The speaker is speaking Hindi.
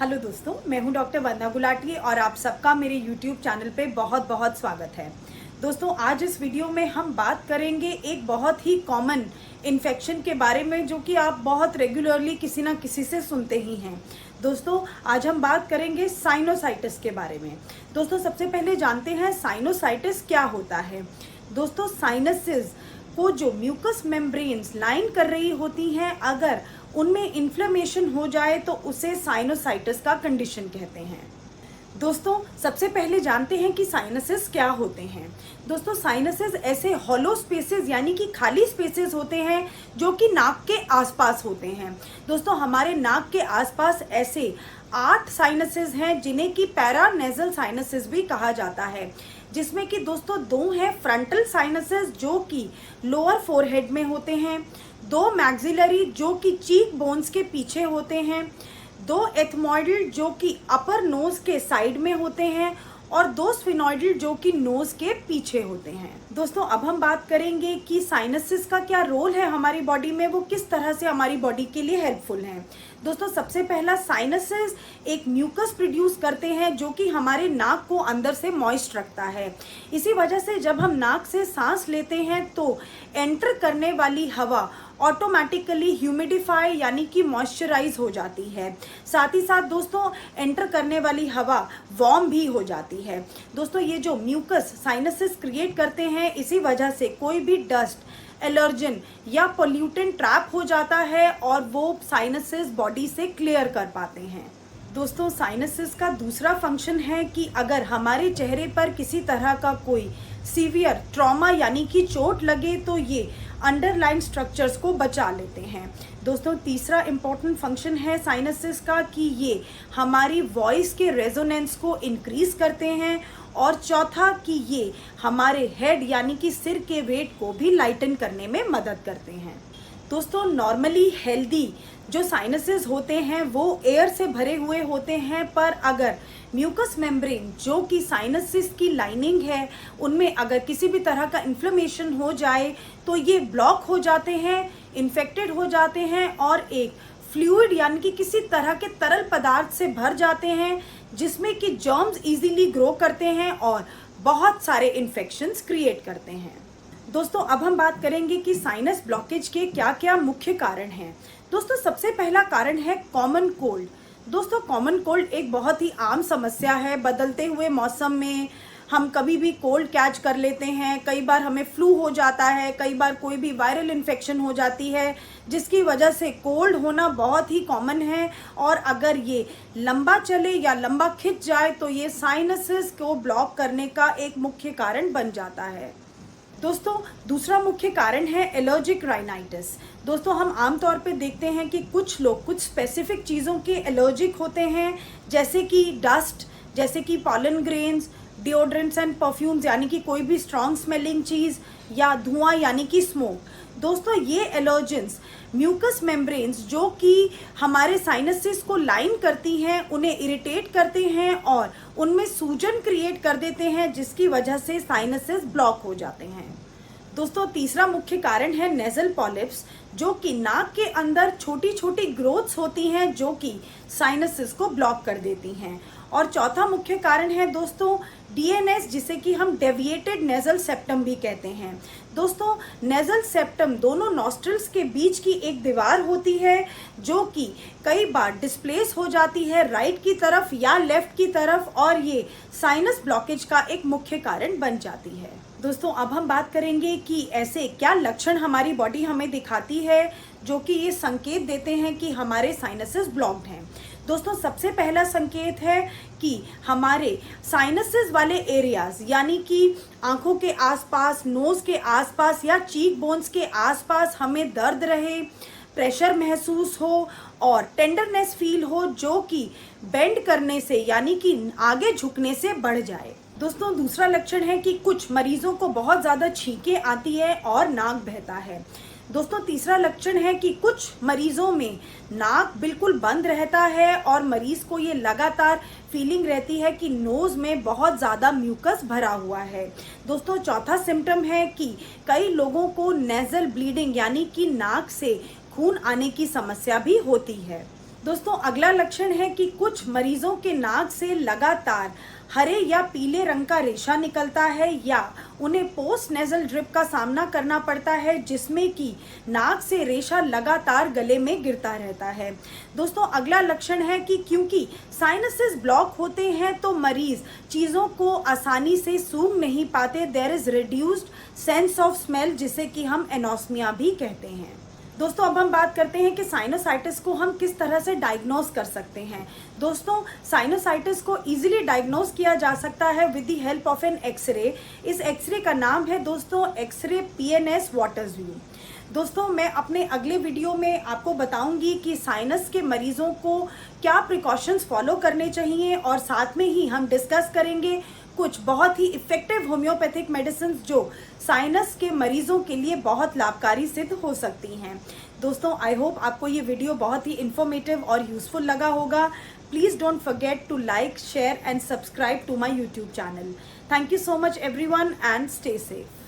हेलो दोस्तों, मैं हूं डॉक्टर वंदना गुलाटी और आप सबका मेरे यूट्यूब चैनल पे बहुत बहुत स्वागत है। दोस्तों, आज इस वीडियो में हम बात करेंगे एक बहुत ही कॉमन इन्फेक्शन के बारे में जो कि आप बहुत रेगुलरली किसी ना किसी से सुनते ही हैं। दोस्तों, आज हम बात करेंगे साइनोसाइटिस के बारे में। दोस्तों, सबसे पहले जानते हैं साइनोसाइटिस क्या होता है। दोस्तों, साइनसेस को जो म्यूकस मेम्ब्रेन्स लाइन कर रही होती हैं, अगर उनमें इन्फ्लेमेशन हो जाए तो उसे साइनोसाइटिस का कंडीशन कहते हैं। दोस्तों, सबसे पहले जानते हैं कि साइनसेस क्या होते हैं। दोस्तों, साइनसेस ऐसे हॉलो स्पेसेस यानी कि खाली स्पेसेस होते हैं जो कि नाक के आसपास होते हैं। दोस्तों, हमारे नाक के आसपास ऐसे 8 साइनसेस हैं जिन्हें कि पैरानेजल साइनसेस भी कहा जाता है, जिसमें कि दोस्तों 2 हैं फ्रंटल साइनसेस जो कि लोअर फोरहेड में होते हैं, 2 मैक्सिलरी जो कि चीक बोन्स के पीछे होते हैं, 2 एथमॉइडल जो कि अपर नोज के साइड में होते हैं और 2 स्फिनॉइडल जो कि नोज के पीछे होते हैं। दोस्तों, अब हम बात करेंगे कि साइनसेस का क्या रोल है हमारी बॉडी में, वो किस तरह से हमारी बॉडी के लिए हेल्पफुल हैं। दोस्तों, सबसे पहला, साइनसेस एक म्यूकस प्रोड्यूस करते हैं जो कि हमारे नाक को अंदर से मॉइस्ट रखता है। इसी वजह से जब हम नाक से सांस लेते हैं तो एंटर करने वाली हवा ऑटोमेटिकली ह्यूमिडिफाई यानी कि मॉइस्चराइज हो जाती है। साथ ही साथ दोस्तों, एंटर करने वाली हवा वार्म भी हो जाती है। दोस्तों, ये जो म्यूकस साइनसेस क्रिएट करते हैं, इसी वजह से कोई भी डस्ट, एलर्जन या पोल्यूटेंट ट्रैप हो जाता है और वो साइनसेस बॉडी से क्लियर कर पाते हैं। दोस्तों, साइनसेस का दूसरा फंक्शन है कि अगर हमारे चेहरे पर किसी तरह का कोई सीवियर ट्रॉमा यानी कि चोट लगे तो ये अंडरलाइन स्ट्रक्चर्स को बचा लेते हैं। दोस्तों, तीसरा इम्पॉर्टेंट फंक्शन है साइनसेस का कि ये हमारी वॉइस के रेजोनेंस को इंक्रीज करते हैं और चौथा कि ये हमारे हेड यानी कि सिर के वेट को भी लाइटन करने में मदद करते हैं। दोस्तों, नॉर्मली हेल्दी जो साइनसेस होते हैं वो एयर से भरे हुए होते हैं, पर अगर म्यूकस मेम्ब्रेन जो कि साइनसेस की लाइनिंग है उनमें अगर किसी भी तरह का इन्फ्लेमेशन हो जाए तो ये ब्लॉक हो जाते हैं, इन्फेक्टेड हो जाते हैं और एक फ्लूइड यानी कि किसी तरह के तरल पदार्थ से भर जाते हैं जिसमें कि जर्म्स इजीली ग्रो करते हैं और बहुत सारे इन्फेक्शंस क्रिएट करते हैं। दोस्तों, अब हम बात करेंगे कि साइनस ब्लॉकेज के क्या क्या मुख्य कारण हैं। दोस्तों, सबसे पहला कारण है कॉमन कोल्ड। दोस्तों, कॉमन कोल्ड एक बहुत ही आम समस्या है। बदलते हुए मौसम में हम कभी भी कोल्ड कैच कर लेते हैं, कई बार हमें फ्लू हो जाता है, कई बार कोई भी वायरल इन्फेक्शन हो जाती है, जिसकी वजह से कोल्ड होना बहुत ही कॉमन है और अगर ये लंबा चले या लंबा खिंच जाए तो ये साइनसेस को ब्लॉक करने का एक मुख्य कारण बन जाता है। दोस्तों, दूसरा मुख्य कारण है एलर्जिक राइनाइटिस। दोस्तों, हम आमतौर पे देखते हैं कि कुछ लोग कुछ स्पेसिफिक चीज़ों के एलर्जिक होते हैं, जैसे कि डस्ट, जैसे कि pollen grains, deodorants and perfumes यानी कि कोई भी स्ट्रॉन्ग स्मेलिंग चीज़ या धुआं यानी कि स्मोक। दोस्तों, ये एलर्जेंस म्यूकस मेम्ब्रेन्स जो कि हमारे साइनसेस को लाइन करती हैं उन्हें इरिटेट करते हैं और उनमें सूजन क्रिएट कर देते हैं, जिसकी वजह से साइनसेस ब्लॉक हो जाते हैं। दोस्तों, तीसरा मुख्य कारण है नेजल पॉलिप्स जो कि नाक के अंदर छोटी छोटी ग्रोथ्स होती हैं जो कि साइनसेस को ब्लॉक कर देती हैं। और चौथा मुख्य कारण है दोस्तों डीएनएस, जिसे कि हम डेविएटेड नेजल सेप्टम भी कहते हैं। दोस्तों, नेजल सेप्टम दोनों नॉस्ट्रल्स के बीच की एक दीवार होती है जो कि कई बार डिस्प्लेस हो जाती है राइट की तरफ या लेफ्ट की तरफ और ये साइनस ब्लॉकेज का एक मुख्य कारण बन जाती है। दोस्तों, अब हम बात करेंगे कि ऐसे क्या लक्षण हमारी बॉडी हमें दिखाती है जो कि ये संकेत देते हैं कि हमारे साइनसेस ब्लॉक्ड हैं। दोस्तों, सबसे पहला संकेत है कि हमारे साइनसेस वाले एरियाज यानी कि आंखों के आसपास, नोज के आसपास या चीक बोन्स के आसपास हमें दर्द रहे, प्रेशर महसूस हो और टेंडरनेस फील हो जो कि बेंड करने से यानी कि आगे झुकने से बढ़ जाए। दोस्तों, दूसरा लक्षण है कि कुछ मरीजों को बहुत ज़्यादा छींकें आती है और नाक बहता है। दोस्तों, तीसरा लक्षण है कि कुछ मरीजों में नाक बिल्कुल बंद रहता है और मरीज को ये लगातार फीलिंग रहती है कि नोज में बहुत ज़्यादा म्यूकस भरा हुआ है। दोस्तों, चौथा सिम्टम है कि कई लोगों को नेजल ब्लीडिंग यानी कि नाक से खून आने की समस्या भी होती है। दोस्तों अगला लक्षण है कि कुछ मरीजों के नाक से लगातार हरे या पीले रंग का रेशा निकलता है या उन्हें पोस्ट नेजल ड्रिप का सामना करना पड़ता है, जिसमें कि नाक से रेशा लगातार गले में गिरता रहता है। दोस्तों अगला लक्षण है कि क्योंकि साइनसेस ब्लॉक होते हैं तो मरीज चीज़ों को आसानी से सूंघ नहीं पाते। There is reduced sense of smell, जिसे कि हम एनोस्मिया भी कहते हैं। दोस्तों अब हम बात करते हैं कि साइनोसाइटिस को हम किस तरह से डायग्नोज कर सकते हैं। दोस्तों साइनोसाइटिस को इजीली डायग्नोज किया जा सकता है with the help of an x-ray. इस एक्सरे का नाम है दोस्तों एक्सरे PNS वाटर्स व्यू। दोस्तों मैं अपने अगले वीडियो में आपको बताऊंगी कि साइनस के मरीजों को क्या प्रिकॉशंस फॉलो करने चाहिए, और साथ में ही हम डिस्कस करेंगे कुछ बहुत ही इफेक्टिव होम्योपैथिक मेडिसिन जो साइनस के मरीजों के लिए बहुत लाभकारी सिद्ध हो सकती हैं। दोस्तों आई होप आपको ये वीडियो बहुत ही इंफॉर्मेटिव और यूजफुल लगा होगा। Please don't forget to like, share and subscribe to my YouTube channel. Thank you so much everyone and stay safe.